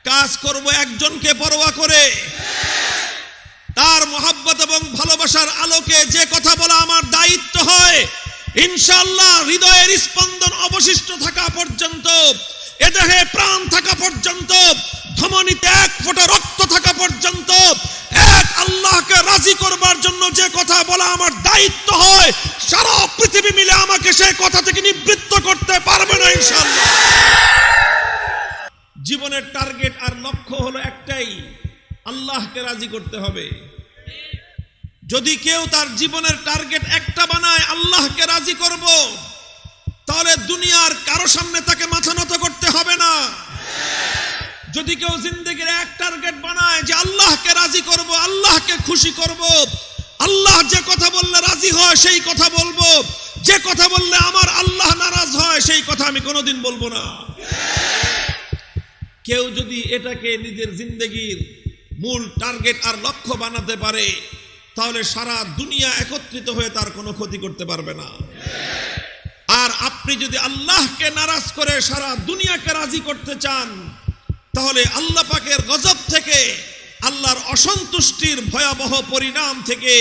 কাজ করব একজনকে পরোয়া করে, তার মহব্বত এবং ভালোবাসার আলোকে যে কথা বলা আমার দায়িত্ব হয়, ইনশাআল্লাহ হৃদয়ের স্পন্দন অবশিষ্ট থাকা পর্যন্ত, এ দেহে প্রাণ থাকা পর্যন্ত, ধমনীতে এক ফোঁটা রক্ত থাকা পর্যন্ত, এক আল্লাহকে রাজি করবার জন্য যে কথা বলা আমার দায়িত্ব হয়, সারা পৃথিবী মিলে আমাকে সেই কথা থেকে নিবৃত্ত করতে পারবে না ইনশাআল্লাহ। জীবনের টার্গেট আর লক্ষ্য হলো একটাই, আল্লাহকে রাজি করতে হবে। যদি কেউ তার জীবনের টার্গেট একটা বানায় আল্লাহকে রাজি করব, তাহলে দুনিয়ার কারো সামনে তাকে মাথা নত করতে হবে না। যদি কেউ জিন্দেগির এক টার্গেট বানায় যে আল্লাহকে রাজি করব, আল্লাহকে খুশি করব, আল্লাহ যে কথা বললে রাজি হয় সেই কথা বলবো, যে কথা বললে আমার আল্লাহ নারাজ হয় সেই কথা আমি কোনোদিন বলবো না। কেউ যদি এটাকে নিজের জিন্দেগির মূল টার্গেট আর লক্ষ্য বানাতে পারে, তাহলে সারা দুনিয়া একত্রিত হয়ে তার কোনো ক্ষতি করতে পারবে না। আর আপনি যদি আল্লাহকে নারাজ করে সারা দুনিয়াকে রাজি করতে চান, তাহলে আল্লাহ পাকের গজব থেকে, আল্লাহর অসন্তুষ্টির ভয়াবহ পরিণাম থেকে,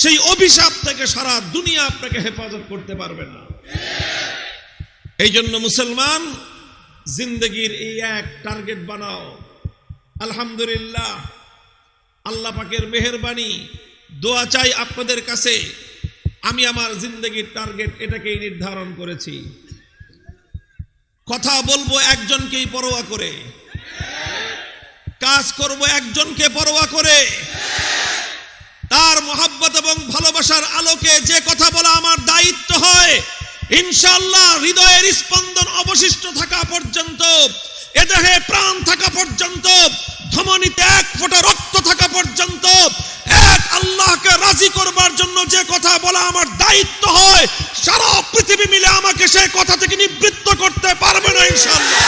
সেই অভিশাপ থেকে সারা দুনিয়া আপনাকে হেফাজত করতে পারবে না। এই জন্য মুসলমান, জিন্দেগির এই এক টার্গেট বানাও। আলহামদুলিল্লাহ, আল্লাহ পাকের মেহেরবানি, দোয়া চাই আপনাদের কাছে। আমি আমার জিন্দেগির টার্গেট এটাকেই নির্ধারণ করেছি, কথা বলবো একজনকেই পরোয়া করে, কাজ করব একজনকে পরোয়া করে, তার মহব্বত এবং ভালোবাসার আলোকে যে কথা বলা আমার দায়িত্ব হয়, ইনশাআল্লাহ হৃদয়ের স্পন্দন অবশিষ্ট থাকা পর্যন্ত, এ দেহে প্রাণ থাকা পর্যন্ত, ধমনীতে এক ফোঁটা রক্ত থাকা পর্যন্ত, এক আল্লাহকে রাজি করবার জন্য যে কথা বলা আমার দায়িত্ব হয়, সারা পৃথিবী মিলে আমাকে সেই কথা থেকে নিবৃত্ত করতে পারবে না ইনশাআল্লাহ।